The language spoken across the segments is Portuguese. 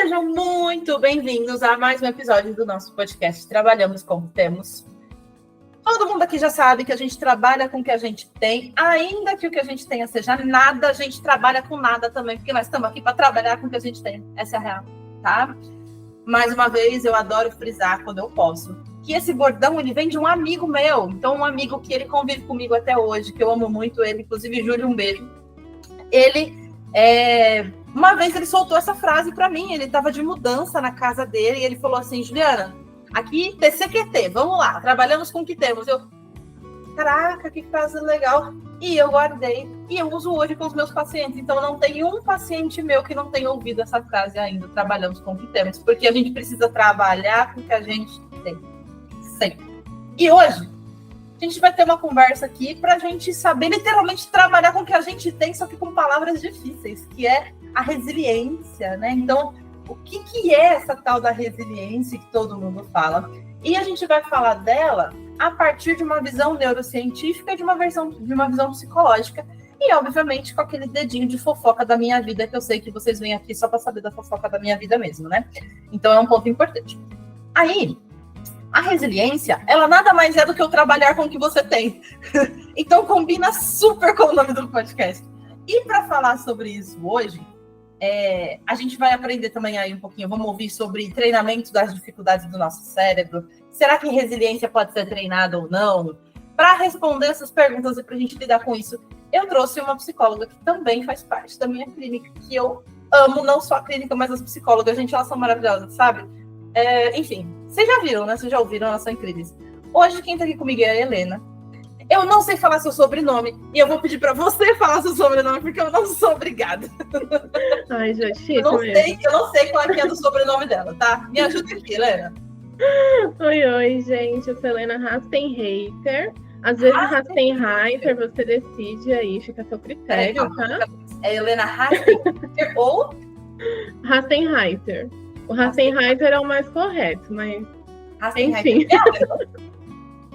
Sejam muito bem-vindos a mais um episódio do nosso podcast Trabalhamos Como Temos. Todo mundo aqui já sabe que a gente trabalha com o que a gente tem, ainda que o que a gente tenha seja nada, a gente trabalha com nada também, porque nós estamos aqui para trabalhar com o que a gente tem. Essa é a real, tá? Mais uma vez, eu adoro frisar quando eu posso, que esse bordão, ele vem de um amigo meu. Então, um amigo que ele convive comigo até hoje, que eu amo muito ele, inclusive, Júlio, um beijo. Uma vez ele soltou essa frase para mim, ele estava de mudança na casa dele, e ele falou assim: Juliana, aqui TCQT, vamos lá, trabalhamos com o que temos. Eu, caraca, que frase legal. E eu guardei, e eu uso hoje com os meus pacientes. Então não tem um paciente meu que não tenha ouvido essa frase ainda, trabalhamos com o que temos, porque a gente precisa trabalhar com o que a gente tem, sempre. E hoje a gente vai ter uma conversa aqui para a gente saber literalmente trabalhar com o que a gente tem, só que com palavras difíceis, que é a resiliência, né? Então, o que é essa tal da resiliência que todo mundo fala? E a gente vai falar dela a partir de uma visão neurocientífica e de uma visão psicológica. E, obviamente, com aquele dedinho de fofoca da minha vida, que eu sei que vocês vêm aqui só para saber da fofoca da minha vida mesmo, né? Então, é um ponto importante. Aí, a resiliência, ela nada mais é do que o trabalhar com o que você tem. Então, combina super com o nome do podcast. E para falar sobre isso hoje, a gente vai aprender também aí um pouquinho, vamos ouvir sobre treinamento das dificuldades do nosso cérebro. Será que resiliência pode ser treinada ou não? Para responder essas perguntas e para a gente lidar com isso, eu trouxe uma psicóloga que também faz parte da minha clínica, que eu amo, não só a clínica, mas as psicólogas. Gente, elas são maravilhosas, sabe? Enfim, vocês já viram, né? Vocês já ouviram, elas são incríveis. Hoje quem está aqui comigo é a Helena. Eu não sei falar seu sobrenome e eu vou pedir para você falar seu sobrenome, porque eu não sou obrigada. Ai, gente, eu não sei qual é do sobrenome dela, tá? Me ajuda aqui, Helena. Oi, gente. Eu sou Helena Rastenreiter. Às vezes Rastenreiter, você decide aí, fica a seu critério, tá? É Helena Rastenreiter ou? Rastenreiter. O Rastenreiter é o mais correto, mas enfim.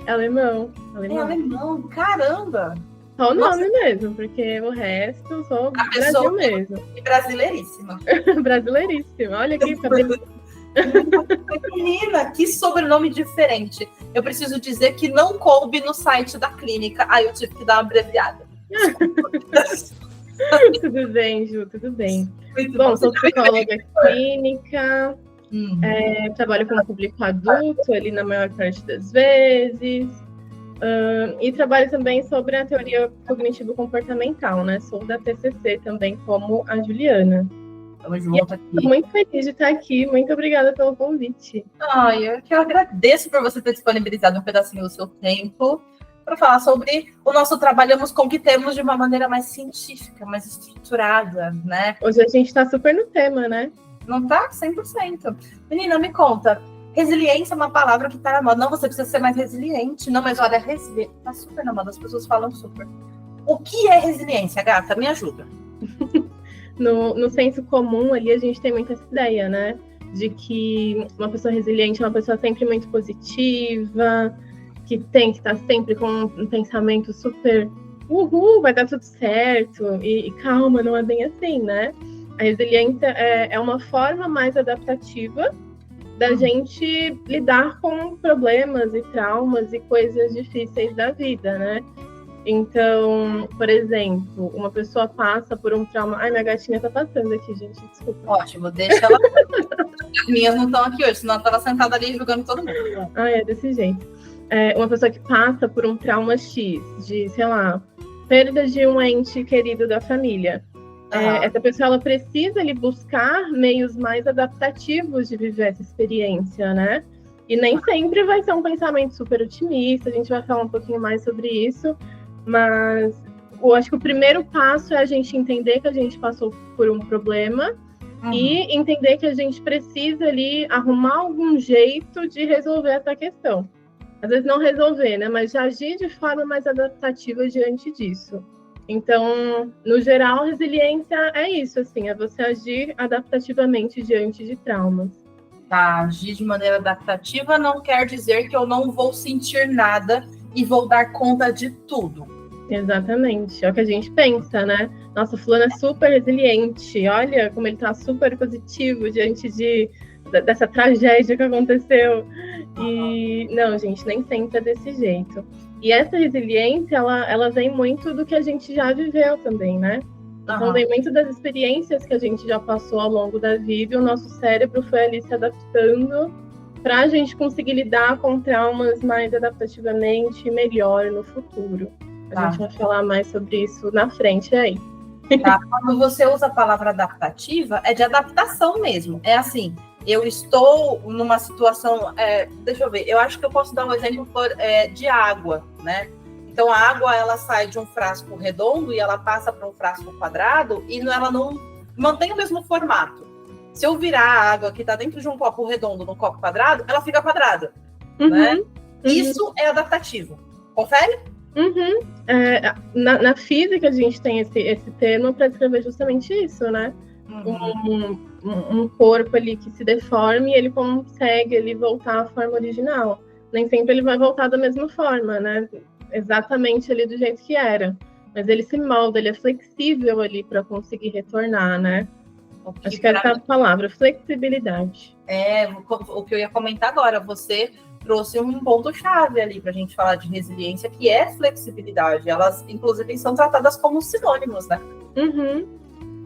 É alemão. É alemão, caramba! Só o nome mesmo, porque o resto eu sou Brasil mesmo. Brasileiríssima. Brasileiríssima. Olha aqui, cabelo. Menina, que sobrenome diferente. Eu preciso dizer que não coube no site da clínica. Aí eu tive que dar uma abreviada. Tudo bem, Ju, tudo bem. Bom, sou psicóloga clínica. Trabalho com o público adulto ali na maior parte das vezes, e trabalho também sobre a teoria cognitivo-comportamental, né? Sou da TCC também, como a Juliana. Estamos juntos aqui. Estou muito feliz de estar aqui, muito obrigada pelo convite. Eu agradeço por você ter disponibilizado um pedacinho do seu tempo para falar sobre o nosso trabalhamos com o que temos de uma maneira mais científica, mais estruturada, né? Hoje a gente está super no tema, né? Não tá? 100%. Menina, me conta. Resiliência é uma palavra que tá na moda. Não, você precisa ser mais resiliente. Não, mas olha, resiliência tá super na moda. As pessoas falam super. O que é resiliência, gata? Me ajuda. No senso comum ali, a gente tem muita essa ideia, né? De que uma pessoa resiliente é uma pessoa sempre muito positiva, que tem que estar sempre com um pensamento super vai dar tudo certo. E calma, não é bem assim, né? A resiliência é uma forma mais adaptativa da gente lidar com problemas e traumas e coisas difíceis da vida, né? Então, por exemplo, uma pessoa passa por um trauma... Ai, minha gatinha tá passando aqui, gente, desculpa. Ótimo, deixa ela... As minhas não estão aqui hoje, senão ela tava sentada ali julgando todo mundo. É desse jeito. Uma pessoa que passa por um trauma X, de, sei lá, perda de um ente querido da família. Essa pessoa ela precisa ali buscar meios mais adaptativos de viver essa experiência, né? E nem sempre vai ser um pensamento super otimista, a gente vai falar um pouquinho mais sobre isso, mas eu acho que o primeiro passo é a gente entender que a gente passou por um problema e entender que a gente precisa ali arrumar algum jeito de resolver essa questão. Às vezes não resolver, né? Mas já agir de forma mais adaptativa diante disso. Então, no geral, resiliência é isso, assim, é você agir adaptativamente diante de traumas. Tá, agir de maneira adaptativa não quer dizer que eu não vou sentir nada e vou dar conta de tudo. Exatamente, é o que a gente pensa, né? Nossa, o fulano é super resiliente, olha como ele tá super positivo diante dessa tragédia que aconteceu. E não, gente, nem sempre é desse jeito. E essa resiliência, ela vem muito do que a gente já viveu também, né? Então, vem muito das experiências que a gente já passou ao longo da vida, e o nosso cérebro foi ali se adaptando para a gente conseguir lidar com traumas mais adaptativamente e melhor no futuro. A gente vai falar mais sobre isso na frente aí. Tá. Quando você usa a palavra adaptativa, é de adaptação mesmo. É assim, eu estou numa situação... deixa eu ver, eu acho que eu posso dar um exemplo de água, né? Então, a água, ela sai de um frasco redondo e ela passa para um frasco quadrado e ela não mantém o mesmo formato. Se eu virar a água que está dentro de um copo redondo no copo quadrado, ela fica quadrada, né? Isso é adaptativo. Confere? Na física a gente tem esse termo para descrever justamente isso, né? Um corpo ali que se deforme, ele consegue ele voltar à forma original. Nem sempre ele vai voltar da mesma forma, né? Exatamente ali do jeito que era. Mas ele se molda, ele é flexível ali para conseguir retornar, né? Acho que essa é a palavra, flexibilidade. O que eu ia comentar agora, você trouxe um ponto-chave ali para a gente falar de resiliência, que é flexibilidade. Elas, inclusive, são tratadas como sinônimos, né?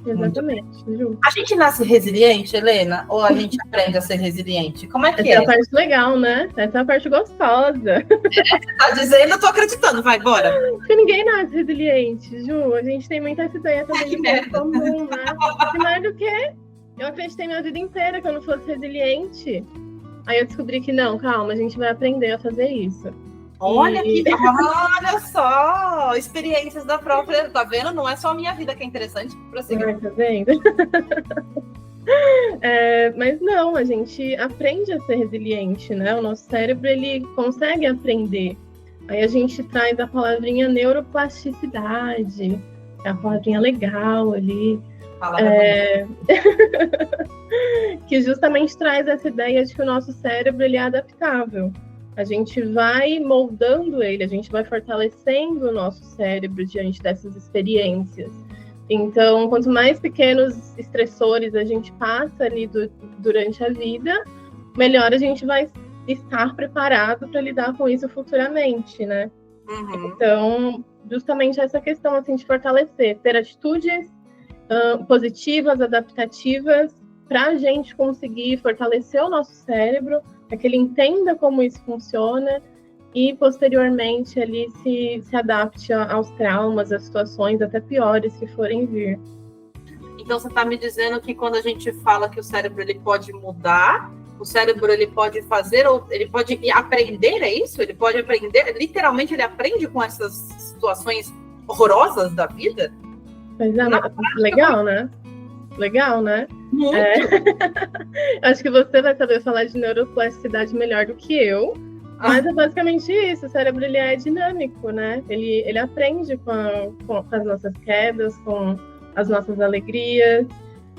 Exatamente. A gente nasce resiliente, Helena? Ou a gente aprende a ser resiliente? Como é que Essa é a parte legal, né? Essa é a parte gostosa. Você tá dizendo, eu tô acreditando. Vai, bora. Porque ninguém nasce resiliente, Ju. A gente tem muita essa ideia também que merda. Comum, né? Que mais do que eu acreditei minha vida inteira que eu não fosse resiliente. Aí eu descobri que não, calma, a gente vai aprender a fazer isso. Olha só, experiências da própria, tá vendo? Não é só a minha vida que é interessante. Tá vendo? Mas não, a gente aprende a ser resiliente, né? O nosso cérebro, ele consegue aprender. Aí a gente traz a palavrinha neuroplasticidade, é a palavrinha legal ali. Que justamente traz essa ideia de que o nosso cérebro ele é adaptável. A gente vai moldando ele, a gente vai fortalecendo o nosso cérebro diante dessas experiências. Então, quanto mais pequenos estressores a gente passa ali durante a vida, melhor a gente vai estar preparado para lidar com isso futuramente, né? Então, justamente essa questão assim, de fortalecer, ter atitudes positivas, adaptativas, para a gente conseguir fortalecer o nosso cérebro, para que ele entenda como isso funciona e, posteriormente, ele se adapte aos traumas, às situações até piores que forem vir. Então, você está me dizendo que quando a gente fala que o cérebro ele pode mudar, o cérebro ele pode fazer, ou ele pode aprender, é isso? Ele pode aprender, literalmente ele aprende com essas situações horrorosas da vida? Pois é, legal, né? Legal, né? Muito. Acho que você vai saber falar de neuroplasticidade melhor do que eu, mas é basicamente isso. O cérebro ele é dinâmico, né? Ele aprende com as nossas quedas, com as nossas alegrias.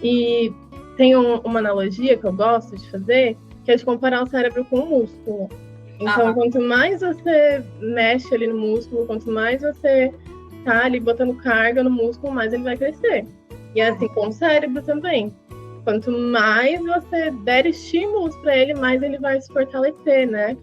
E tem uma analogia que eu gosto de fazer, que é de comparar o cérebro com o músculo. Então, quanto mais você mexe ali no músculo, quanto mais você tá ali botando carga no músculo, mais ele vai crescer. E é assim com o cérebro também. Quanto mais você der estímulos para ele, mais ele vai se fortalecer, né?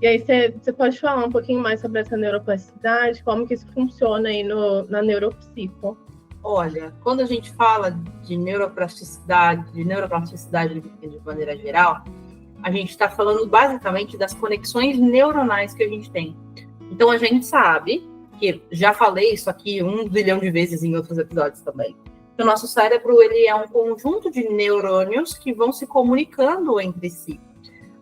E aí você pode falar um pouquinho mais sobre essa neuroplasticidade, como que isso funciona aí na neuropsico? Olha, quando a gente fala de neuroplasticidade de maneira geral, a gente está falando basicamente das conexões neuronais que a gente tem. Então a gente sabe, que já falei isso aqui 1 bilhão de vezes em outros episódios também, que o nosso cérebro ele é um conjunto de neurônios que vão se comunicando entre si.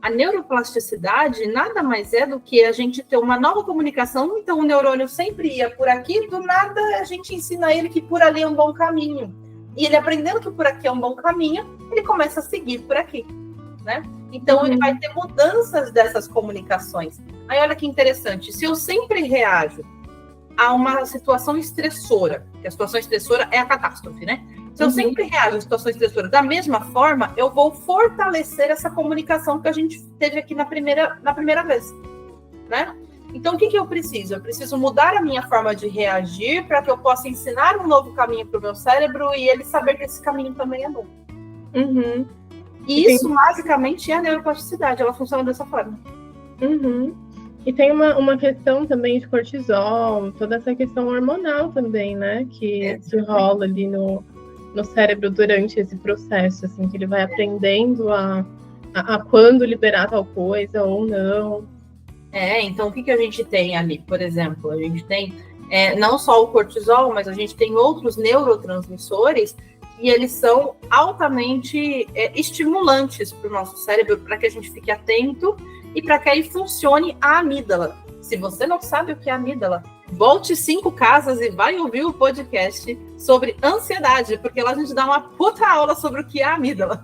A neuroplasticidade nada mais é do que a gente ter uma nova comunicação, então o neurônio sempre ia por aqui, do nada a gente ensina ele que por ali é um bom caminho. E ele aprendendo que por aqui é um bom caminho, ele começa a seguir por aqui, né? Então ele vai ter mudanças dessas comunicações. Aí olha que interessante, se eu sempre reajo a uma situação estressora, que a situação estressora é a catástrofe, né? Se eu sempre reajo a situação estressora da mesma forma, eu vou fortalecer essa comunicação que a gente teve aqui na primeira vez, né? Então, o que eu preciso? Eu preciso mudar a minha forma de reagir para que eu possa ensinar um novo caminho para o meu cérebro e ele saber que esse caminho também é novo. Uhum. E isso, basicamente, é a neuroplasticidade. Ela funciona dessa forma. Uhum. E tem uma questão também de cortisol, toda essa questão hormonal também, né? Que rola ali no cérebro durante esse processo, assim, que ele vai aprendendo a quando liberar tal coisa ou não. Então o que a gente tem ali, por exemplo? A gente tem não só o cortisol, mas a gente tem outros neurotransmissores e eles são altamente estimulantes para o nosso cérebro, para que a gente fique atento e para que aí funcione a amígdala. Se você não sabe o que é a amígdala, volte 5 casas e vai ouvir o podcast sobre ansiedade, porque lá a gente dá uma puta aula sobre o que é a amígdala.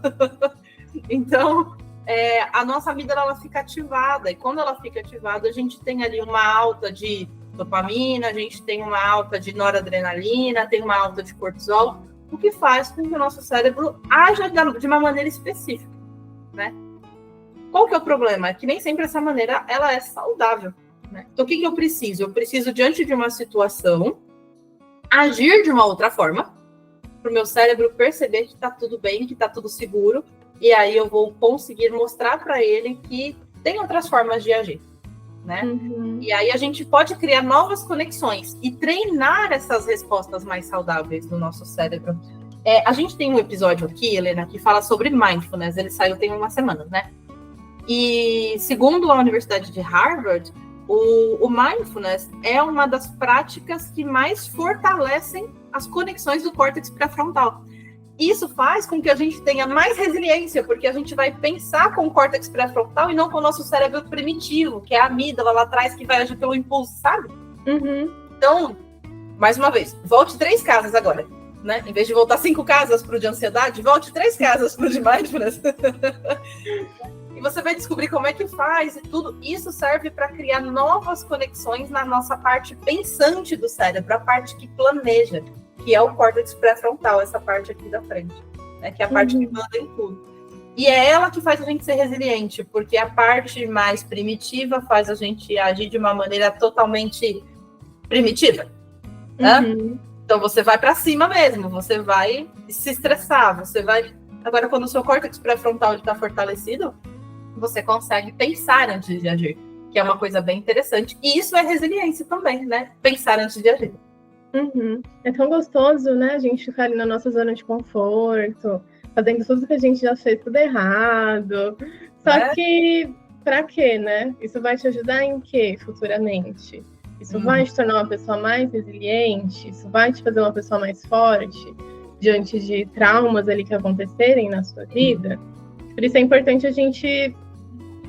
Então, a nossa amígdala ela fica ativada, e quando ela fica ativada, a gente tem ali uma alta de dopamina, a gente tem uma alta de noradrenalina, tem uma alta de cortisol, o que faz com que o nosso cérebro haja de uma maneira específica, né? Qual que é o problema? É que nem sempre essa maneira ela é saudável, né? Então, o que eu preciso? Eu preciso, diante de uma situação, agir de uma outra forma, para o meu cérebro perceber que está tudo bem, que está tudo seguro, e aí eu vou conseguir mostrar para ele que tem outras formas de agir, né? Uhum. E aí a gente pode criar novas conexões e treinar essas respostas mais saudáveis no nosso cérebro. A gente tem um episódio aqui, Helena, que fala sobre mindfulness, ele saiu tem umas semanas, né? E segundo a Universidade de Harvard, o mindfulness é uma das práticas que mais fortalecem as conexões do córtex pré-frontal. Isso faz com que a gente tenha mais resiliência, porque a gente vai pensar com o córtex pré-frontal e não com o nosso cérebro primitivo, que é a amígdala lá atrás, que vai agir pelo impulso, sabe? Uhum. Então, mais uma vez, volte 3 casas agora, né? Em vez de voltar 5 casas para o de ansiedade, volte 3 casas para o de mindfulness. E você vai descobrir como é que faz e tudo. Isso serve para criar novas conexões na nossa parte pensante do cérebro, a parte que planeja, que é o córtex pré-frontal, essa parte aqui da frente, né? Que é a parte que manda em tudo. E é ela que faz a gente ser resiliente, porque a parte mais primitiva faz a gente agir de uma maneira totalmente primitiva. Né? Então você vai para cima mesmo, você vai se estressar, você vai... Agora, quando o seu córtex pré-frontal está fortalecido, você consegue pensar antes de agir, que é uma coisa bem interessante. E isso é resiliência também, né? Pensar antes de agir. Uhum. É tão gostoso, né? A gente ficar ali na nossa zona de conforto, fazendo tudo que a gente já fez tudo errado. Só que, pra quê, né? Isso vai te ajudar em quê, futuramente? Isso vai te tornar uma pessoa mais resiliente? Isso vai te fazer uma pessoa mais forte diante de traumas ali que acontecerem na sua vida? Por isso é importante a gente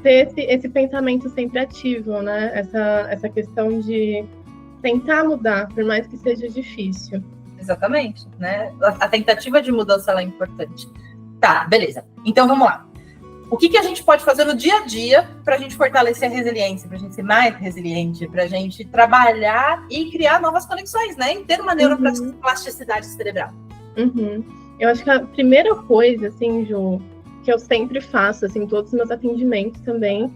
ter esse pensamento sempre ativo, né? Essa questão de tentar mudar, por mais que seja difícil. Exatamente, né? A tentativa de mudança ela é importante. Tá, beleza. Então vamos lá. O que a gente pode fazer no dia a dia para a gente fortalecer a resiliência, para a gente ser mais resiliente, para a gente trabalhar e criar novas conexões, né? Em ter uma neuroplasticidade cerebral. Eu acho que a primeira coisa, assim, Ju, que eu sempre faço, assim, em todos os meus atendimentos também,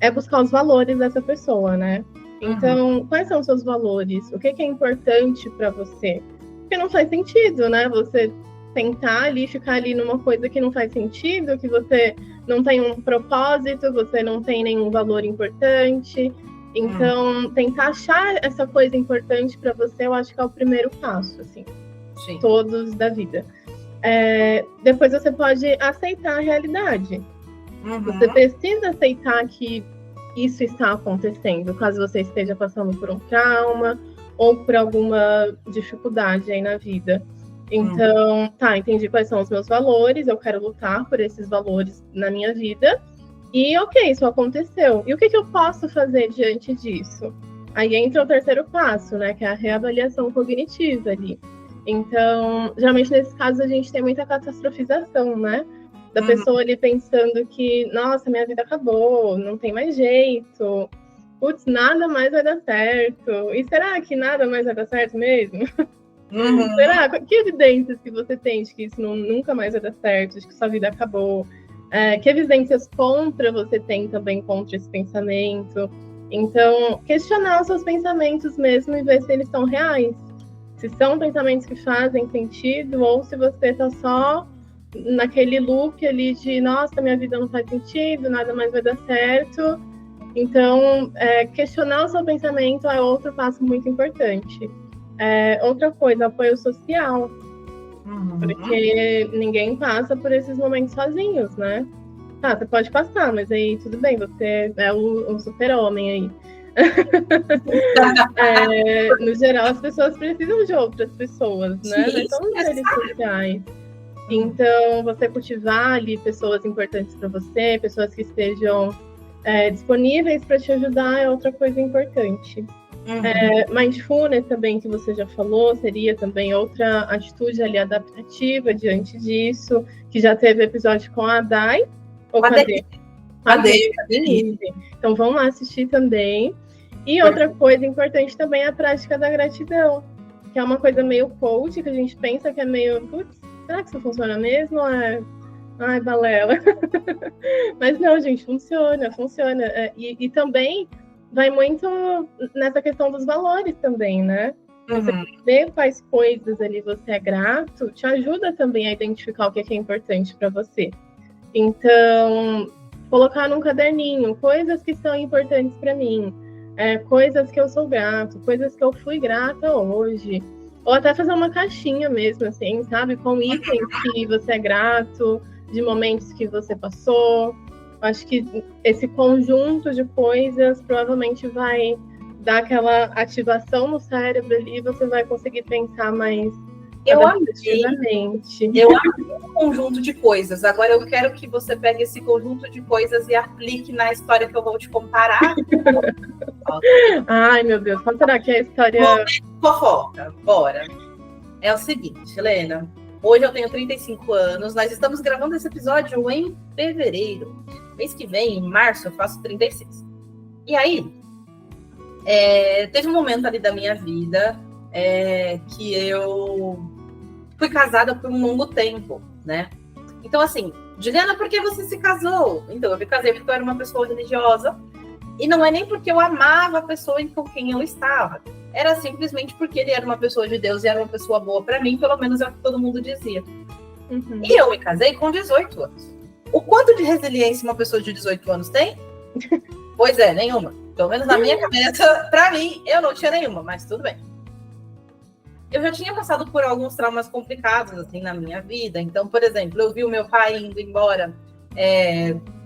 é buscar os valores dessa pessoa, né? Então, quais são os seus valores? O que é importante para você? Porque não faz sentido, né? Você tentar ali, ficar ali numa coisa que não faz sentido, que você não tem um propósito, você não tem nenhum valor importante. Então, tentar achar essa coisa importante para você, eu acho que é o primeiro passo, assim. Sim. Todos da vida. Depois você pode aceitar a realidade. Você precisa aceitar que isso está acontecendo, caso você esteja passando por um trauma ou por alguma dificuldade aí na vida. Então, entendi quais são os meus valores, eu quero lutar por esses valores na minha vida. E ok, isso aconteceu. E o que eu posso fazer diante disso? Aí entra o terceiro passo, né, que é a reavaliação cognitiva ali. Então, geralmente nesses casos a gente tem muita catastrofização, né? Da pessoa ali pensando que, nossa, minha vida acabou, não tem mais jeito, putz, nada mais vai dar certo. E será que nada mais vai dar certo mesmo? Será? Que evidências que você tem de que isso nunca mais vai dar certo, de que sua vida acabou? Que evidências contra você tem também contra esse pensamento? Então, questionar os seus pensamentos mesmo e ver se eles são reais. Se são pensamentos que fazem sentido ou se você está só naquele loop ali de nossa, minha vida não faz sentido, nada mais vai dar certo. Então, questionar o seu pensamento é outro passo muito importante. Outra coisa, apoio social. Porque ninguém passa por esses momentos sozinhos, né? Tá, você pode passar, mas aí tudo bem, você é um super-homem aí. No geral, as pessoas precisam de outras pessoas, né? Não são seres sociais. Então, você cultivar ali pessoas importantes para você, pessoas que estejam disponíveis para te ajudar é outra coisa importante. Mindfulness também, que você já falou, seria também outra atitude ali adaptativa diante disso, que já teve episódio com a Dai, ou com a Dei. Então vamos lá assistir também. E outra coisa importante também é a prática da gratidão, que é uma coisa meio coach, que a gente pensa que é meio, putz, será que isso funciona mesmo? Ai, balela. Mas não, gente, funciona. E também vai muito nessa questão dos valores também, né? Você ver quais coisas ali você é grato, te ajuda também a identificar o que é importante para você. Então, colocar num caderninho coisas que são importantes para mim, coisas que eu sou grato, coisas que eu fui grata hoje. Ou até fazer uma caixinha mesmo, assim, sabe? Com itens que você é grato, de momentos que você passou. Acho que esse conjunto de coisas provavelmente vai dar aquela ativação no cérebro ali e você vai conseguir pensar mais adaptativamente. Eu amei um conjunto de coisas. Agora eu quero que você pegue esse conjunto de coisas e aplique na história que eu vou te comparar. Ai, meu Deus, qual será que é a história? Fofoca, bora. É o seguinte, Helena. Hoje eu tenho 35 anos, nós estamos gravando esse episódio em fevereiro. Mês que vem, em março, eu faço 36. E aí, teve um momento ali da minha vida que eu fui casada por um longo tempo, né? Então, assim, Juliana, por que você se casou? Então, eu me casei porque eu era uma pessoa religiosa e não é nem porque eu amava a pessoa com quem eu estava. Era simplesmente porque ele era uma pessoa de Deus e era uma pessoa boa para mim, pelo menos é o que todo mundo dizia. E eu me casei com 18 anos. O quanto de resiliência uma pessoa de 18 anos tem? Pois é, nenhuma. Pelo menos na minha cabeça, para mim, eu não tinha nenhuma, mas tudo bem. Eu já tinha passado por alguns traumas complicados, assim, na minha vida. Então, por exemplo, eu vi o meu pai indo embora,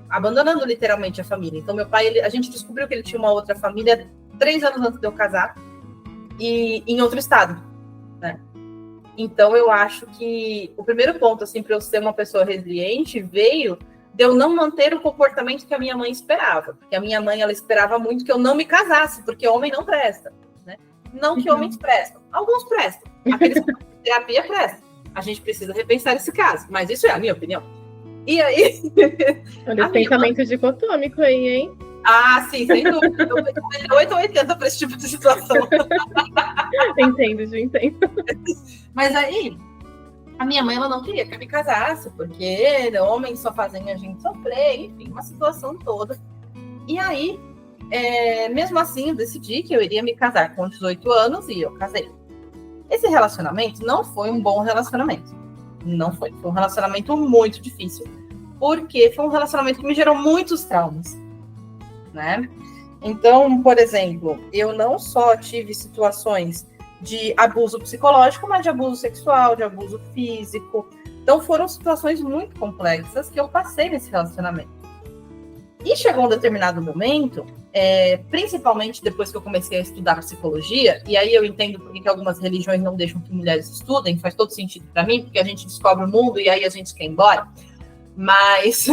abandonando literalmente a família. Então, meu pai, a gente descobriu que ele tinha uma outra família 3 anos antes de eu casar, e em outro estado, né? Então, eu acho que o primeiro ponto, assim, para eu ser uma pessoa resiliente, veio de eu não manter o comportamento que a minha mãe esperava. Porque a minha mãe, ela esperava muito que eu não me casasse, porque homem não presta, né? Não que homens prestam. Alguns prestam. Aqueles que fazem terapia prestam. A gente precisa repensar esse caso. Mas isso é a minha opinião. E aí... Olha esse pensamento dicotômico aí, hein? Ah, sim, sem dúvida. Eu vou 8 ou 80 para esse tipo de situação. Entendo. Mas aí, a minha mãe, ela não queria que eu me casasse, porque homens só fazem a gente sofrer, enfim, uma situação toda. E aí, mesmo assim, eu decidi que eu iria me casar com 18 anos e eu casei. Esse relacionamento não foi um bom relacionamento. Não foi. Foi um relacionamento muito difícil, porque foi um relacionamento que me gerou muitos traumas, né? Então, por exemplo, eu não só tive situações de abuso psicológico, mas de abuso sexual, de abuso físico. Então, foram situações muito complexas que eu passei nesse relacionamento. E chegou um determinado momento, principalmente depois que eu comecei a estudar psicologia, e aí eu entendo por que algumas religiões não deixam que mulheres estudem, faz todo sentido para mim, porque a gente descobre o mundo e aí a gente quer ir embora. Mas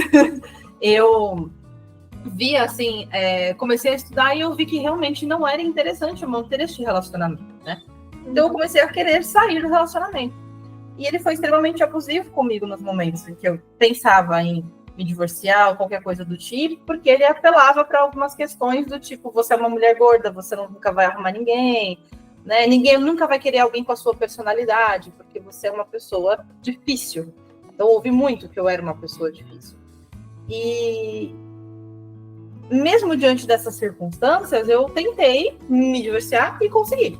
eu vi, assim, comecei a estudar e eu vi que realmente não era interessante eu manter este relacionamento, né? Então eu comecei a querer sair do relacionamento. E ele foi extremamente abusivo comigo nos momentos em que eu pensava em me divorciar ou qualquer coisa do tipo, porque ele apelava para algumas questões do tipo, você é uma mulher gorda, você nunca vai arrumar ninguém, né? Ninguém nunca vai querer alguém com a sua personalidade, porque você é uma pessoa difícil. Então, eu ouvi muito que eu era uma pessoa difícil. E mesmo diante dessas circunstâncias, eu tentei me divorciar e consegui.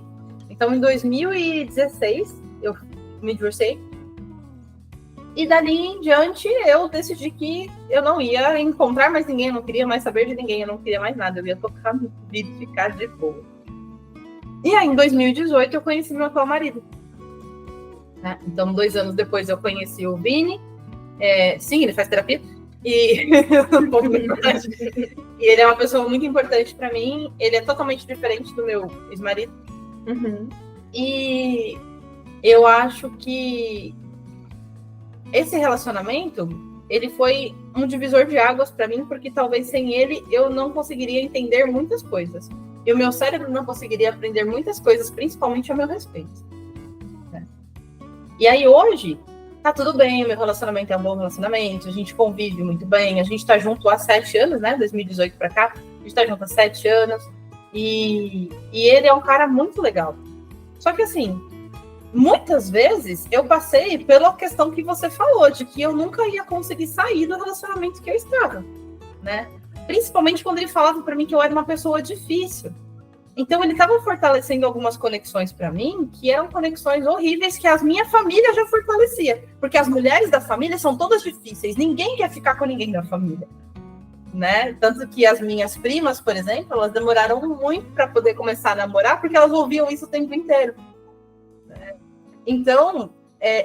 Então, em 2016, eu me divorciei. E dali em diante, eu decidi que eu não ia encontrar mais ninguém, eu não queria mais saber de ninguém, eu não queria mais nada, eu ia tocar no vida e ficar de boa. E aí, em 2018, eu conheci meu atual marido. Então, 2 anos depois, eu conheci o Vini. Sim, ele faz terapia. E um pouco importante. E ele é uma pessoa muito importante para mim. Ele é totalmente diferente do meu ex-marido. Uhum. E eu acho que esse relacionamento, ele foi um divisor de águas para mim, porque talvez sem ele eu não conseguiria entender muitas coisas. E o meu cérebro não conseguiria aprender muitas coisas, principalmente a meu respeito. E aí hoje, tá tudo bem, o meu relacionamento é um bom relacionamento, a gente convive muito bem, a gente tá junto há 7 anos, né? 2018 pra cá, a gente tá junto há 7 anos. E ele é um cara muito legal. Só que assim, muitas vezes eu passei pela questão que você falou, de que eu nunca ia conseguir sair do relacionamento que eu estava, né? Principalmente quando ele falava para mim que eu era uma pessoa difícil. Então ele estava fortalecendo algumas conexões para mim, que eram conexões horríveis que a minha família já fortalecia. Porque as mulheres da família são todas difíceis, ninguém quer ficar com ninguém da família, né? Tanto que as minhas primas, por exemplo, elas demoraram muito para poder começar a namorar, porque elas ouviam isso o tempo inteiro. Então,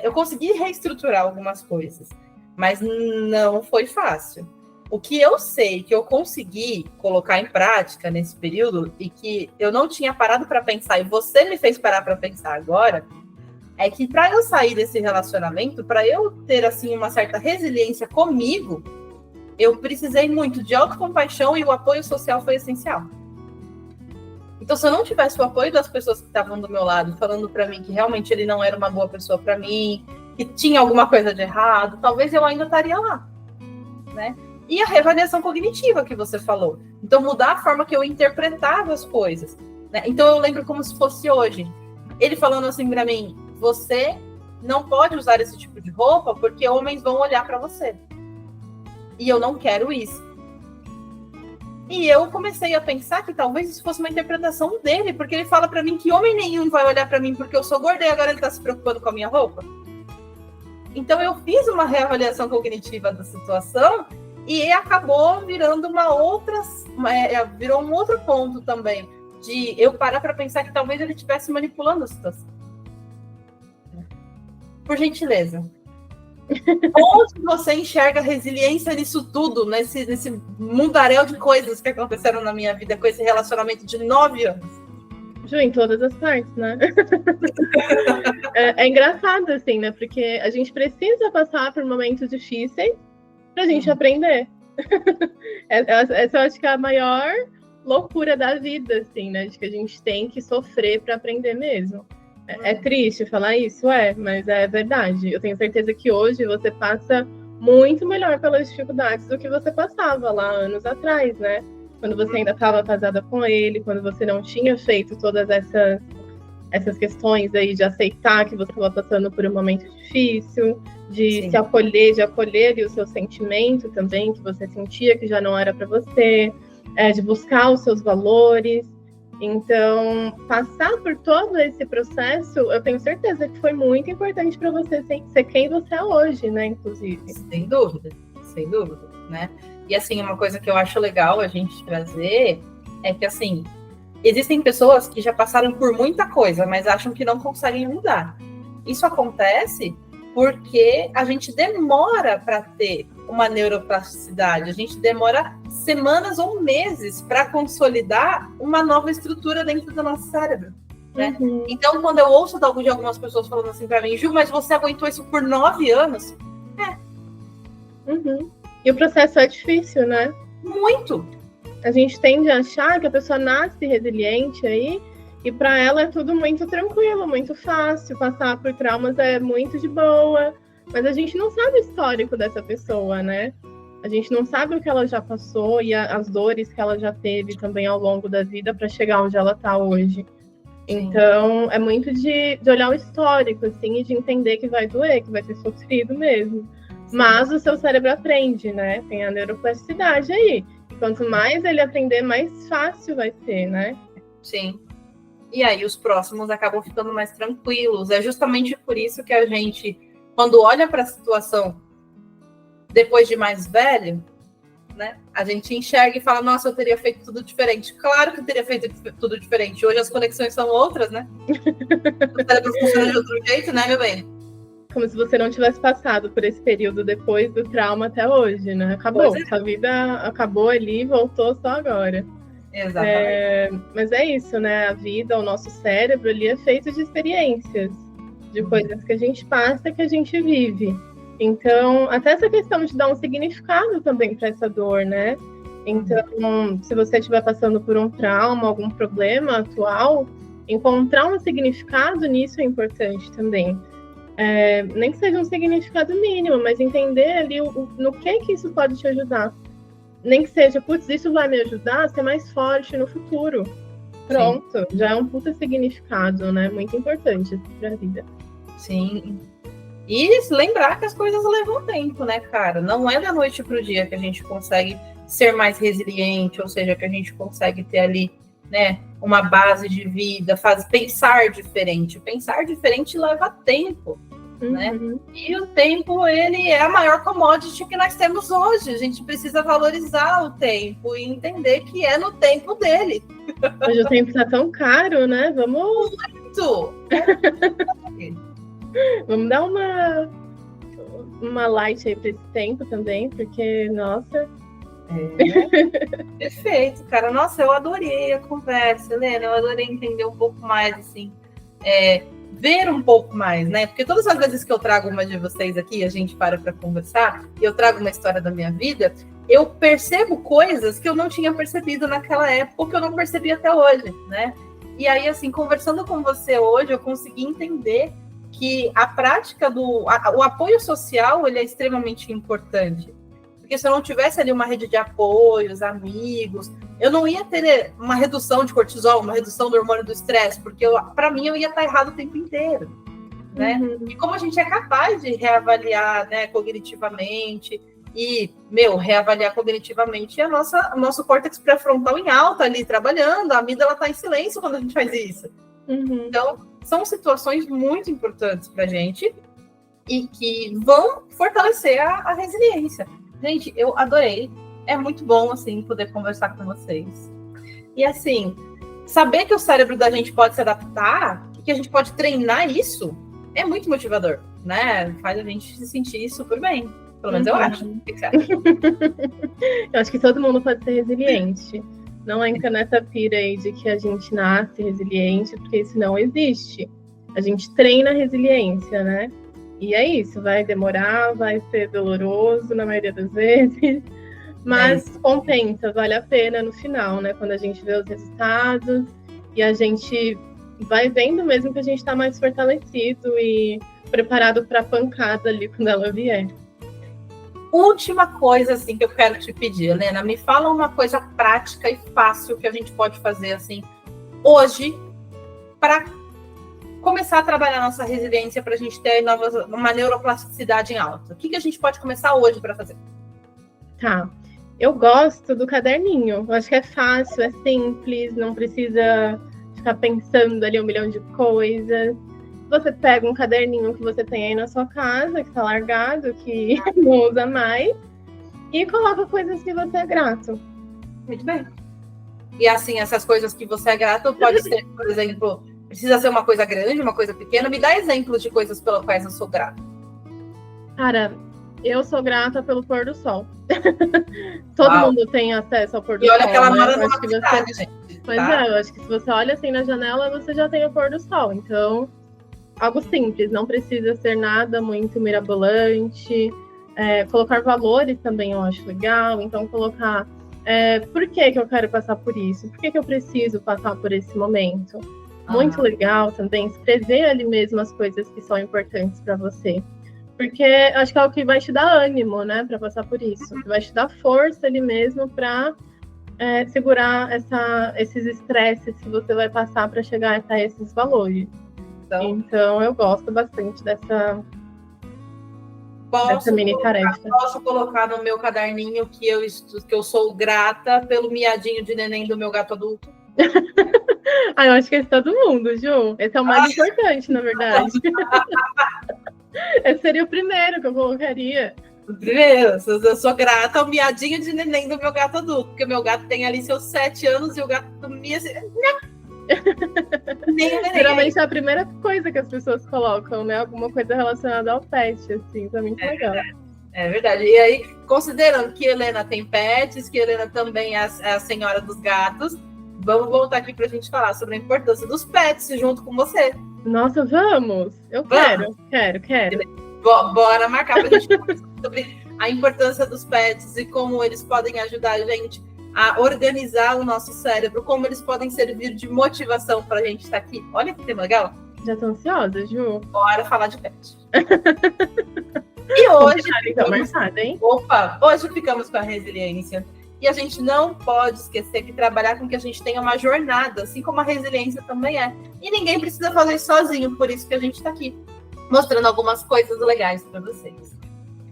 eu consegui reestruturar algumas coisas, mas não foi fácil. O que eu sei que eu consegui colocar em prática nesse período e que eu não tinha parado para pensar, e você me fez parar para pensar agora, é que para eu sair desse relacionamento, para eu ter assim uma certa resiliência comigo, eu precisei muito de autocompaixão e o apoio social foi essencial. Então, se eu não tivesse o apoio das pessoas que estavam do meu lado, falando para mim que realmente ele não era uma boa pessoa para mim, que tinha alguma coisa de errado, talvez eu ainda estaria lá, né? E a reavaliação cognitiva que você falou. Então, mudar a forma que eu interpretava as coisas, né? Então, eu lembro como se fosse hoje. Ele falando assim para mim, você não pode usar esse tipo de roupa porque homens vão olhar para você. E eu não quero isso. E eu comecei a pensar que talvez isso fosse uma interpretação dele, porque ele fala para mim que homem nenhum vai olhar para mim porque eu sou gorda e agora ele está se preocupando com a minha roupa. Então eu fiz uma reavaliação cognitiva da situação e acabou virando virou um outro ponto também, de eu parar para pensar que talvez ele estivesse manipulando a situação. Por gentileza. Onde você enxerga resiliência nisso tudo, nesse mundaréu de coisas que aconteceram na minha vida com esse relacionamento de 9 anos? Ju, em todas as partes, né? É engraçado, assim, né? Porque a gente precisa passar por momentos difíceis pra gente aprender. Essa eu acho que é a maior loucura da vida, assim, né? De que a gente tem que sofrer pra aprender mesmo. É triste falar isso, mas é verdade. Eu tenho certeza que hoje você passa muito melhor pelas dificuldades do que você passava lá anos atrás, né? Quando você ainda estava casada com ele, quando você não tinha feito todas essas questões aí de aceitar que você estava passando por um momento difícil, de Sim. se acolher, de acolher ali o seu sentimento também, que você sentia que já não era para você, de buscar os seus valores. Então, passar por todo esse processo, eu tenho certeza que foi muito importante para você ser quem você é hoje, né, inclusive. Sem dúvida, né? E, assim, uma coisa que eu acho legal a gente trazer é que, assim, existem pessoas que já passaram por muita coisa, mas acham que não conseguem mudar. Isso acontece porque a gente demora para ter uma neuroplasticidade, a gente demora semanas ou meses para consolidar uma nova estrutura dentro do nosso cérebro, né? Uhum. Então, quando eu ouço de algumas pessoas falando assim para mim, Ju, mas você aguentou isso por 9 anos? Uhum. E o processo é difícil, né? Muito. A gente tende a achar que a pessoa nasce resiliente aí, e para ela é tudo muito tranquilo, muito fácil, passar por traumas é muito de boa, mas a gente não sabe o histórico dessa pessoa, né? A gente não sabe o que ela já passou e as dores que ela já teve também ao longo da vida para chegar onde ela está hoje. Então, é muito de olhar o histórico, assim, e de entender que vai doer, que vai ser sofrido mesmo. Mas o seu cérebro aprende, né? Tem a neuroplasticidade aí. E quanto mais ele aprender, mais fácil vai ser, né? Sim. E aí os próximos acabam ficando mais tranquilos. É justamente por isso que a gente, quando olha para a situação depois de mais velho, né, a gente enxerga e fala, nossa, eu teria feito tudo diferente. Claro que eu teria feito tudo diferente. Hoje as conexões são outras, né? O cérebro funciona de outro jeito, né, meu bem? Como se você não tivesse passado por esse período depois do trauma até hoje, né? Acabou, sua vida acabou ali e voltou só agora. Exatamente. Mas é isso, né? A vida, o nosso cérebro, ele é feito de experiências, de coisas que a gente passa, que a gente vive. Então, até essa questão de dar um significado também para essa dor, né? Então, se você estiver passando por um trauma, algum problema atual, encontrar um significado nisso é importante também. Nem que seja um significado mínimo, mas entender ali no que isso pode te ajudar. Nem que seja, putz, isso vai me ajudar a ser mais forte no futuro. Pronto, sim. Já é um puta significado, né? Muito importante para a vida. Sim. E lembrar que as coisas levam tempo, né, cara? Não é da noite pro dia que a gente consegue ser mais resiliente, ou seja, que a gente consegue ter ali, né, uma base de vida, pensar diferente. Pensar diferente leva tempo, né? E o tempo, ele é a maior commodity que nós temos hoje. A gente precisa valorizar o tempo e entender que é no tempo dele. Hoje o tempo tá tão caro, né? Vamos... Muito! Vamos dar uma light aí para esse tempo também, porque, nossa... Perfeito, cara. Nossa, eu adorei a conversa, Helena. Eu adorei entender um pouco mais, assim, ver um pouco mais, né? Porque todas as vezes que eu trago uma de vocês aqui, a gente para conversar, e eu trago uma história da minha vida, eu percebo coisas que eu não tinha percebido naquela época, ou que eu não percebi até hoje, né? E aí, assim, conversando com você hoje, eu consegui entender que a prática o apoio social, ele é extremamente importante. Porque se eu não tivesse ali uma rede de apoios, amigos, eu não ia ter uma redução de cortisol, uma redução do hormônio do estresse, porque para mim eu ia estar errado o tempo inteiro, né? E como a gente é capaz de reavaliar, né, cognitivamente, e, reavaliar cognitivamente o nosso córtex pré-frontal em alta ali, trabalhando, a amígdala está em silêncio quando a gente faz isso. Então, são situações muito importantes para a gente e que vão fortalecer a resiliência. Gente, eu adorei. É muito bom, assim, poder conversar com vocês. E, assim, saber que o cérebro da gente pode se adaptar e que a gente pode treinar isso é muito motivador, né? Faz a gente se sentir super bem. Pelo menos eu acho. O que você acha? Eu acho que todo mundo pode ser resiliente. Não entra nessa pira aí de que a gente nasce resiliente, porque isso não existe. A gente treina a resiliência, né? E é isso, vai demorar, vai ser doloroso na maioria das vezes, mas compensa, vale a pena no final, né? Quando a gente vê os resultados e a gente vai vendo mesmo que a gente está mais fortalecido e preparado para a pancada ali quando ela vier. Última coisa, assim, que eu quero te pedir, Helena, me fala uma coisa prática e fácil que a gente pode fazer, assim, hoje, para começar a trabalhar nossa resiliência, para a gente ter uma neuroplasticidade em alta. O que a gente pode começar hoje para fazer? Tá. Eu gosto do caderninho. Eu acho que é fácil, é simples, não precisa ficar pensando ali 1 milhão de coisas. Você pega um caderninho que você tem aí na sua casa, que está largado, que não usa mais, e coloca coisas que você é grato. Muito bem. E assim, essas coisas que você é grato pode ser, por exemplo, precisa ser uma coisa grande, uma coisa pequena. Me dá exemplos de coisas pelas quais eu sou grata. Cara, eu sou grata pelo pôr do sol. Todo mundo tem acesso ao pôr do sol. E olha que ela mora numa cidade, gente. Pois é, eu acho que se você olha assim na janela, você já tem o pôr do sol. Então, algo simples, não precisa ser nada muito mirabolante. Colocar valores também eu acho legal. Então, colocar por que eu quero passar por isso? Por que eu preciso passar por esse momento? Muito legal também escrever ali mesmo as coisas que são importantes para você. Porque acho que é o que vai te dar ânimo, né, para passar por isso. Que vai te dar força ali mesmo para segurar esses estresses que você vai passar para chegar até esses valores. Então, eu gosto bastante Posso colocar no meu caderninho que eu sou grata pelo miadinho de neném do meu gato adulto? Eu acho que esse é todo mundo, Ju. Esse é o mais importante, na verdade. Esse seria o primeiro que eu colocaria. Primeiro, eu sou grata ao miadinho de neném do meu gato adulto, porque meu gato tem ali seus 7 anos e o gato mia assim. Geralmente é a primeira coisa que as pessoas colocam, né? Alguma coisa relacionada ao pet, assim, isso é muito legal. É verdade. E aí, considerando que Helena tem pets, que Helena também é a senhora dos gatos, vamos voltar aqui para a gente falar sobre a importância dos pets junto com você. Nossa, vamos! Eu quero. Bora marcar para a gente falar sobre a importância dos pets e como eles podem ajudar a gente a organizar o nosso cérebro, como eles podem servir de motivação para a gente estar aqui. Olha que tema legal. Já tô ansiosa, Ju. Bora falar de pet. E hoje... hoje ficamos com a resiliência. E a gente não pode esquecer que trabalhar com que a gente tenha uma jornada, assim como a resiliência também é. E ninguém precisa fazer isso sozinho, por isso que a gente está aqui, mostrando algumas coisas legais para vocês.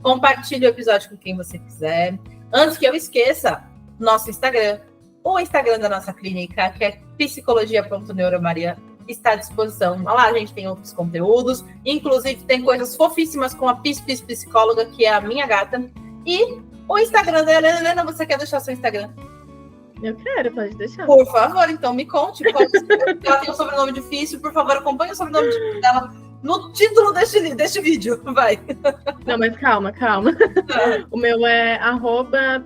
Compartilhe o episódio com quem você quiser. Antes que eu esqueça, nosso Instagram, o Instagram da nossa clínica, que é psicologia.neuromaria, está à disposição. Lá a gente tem outros conteúdos, inclusive tem coisas fofíssimas com a Psicóloga, que é a minha gata, e o Instagram da Helena. Helena, você quer deixar seu Instagram? Eu quero, pode deixar. Por favor, então me conte. Ela tem um sobrenome difícil, por favor, acompanhe o sobrenome dela no título deste vídeo, vai. Não, mas calma. O meu é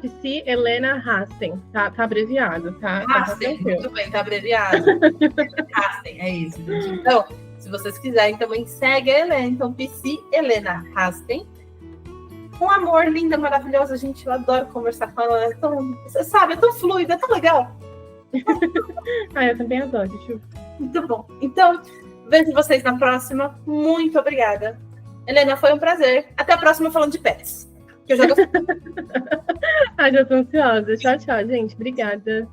@psielenahasten, tá abreviado, tá? Hasten, muito bem, tá abreviado. Hasten, é isso, gente. Então, se vocês quiserem, também segue a Helena, então Psielenahasten. Um amor, linda, maravilhosa, gente, eu adoro conversar com ela, você sabe, é tão fluida, é tão legal. Eu também adoro, Ju. Muito bom. Então, vejo vocês na próxima. Muito obrigada. Helena, foi um prazer. Até a próxima falando de pets. Que eu já tô... Já tô ansiosa. Tchau, gente. Obrigada.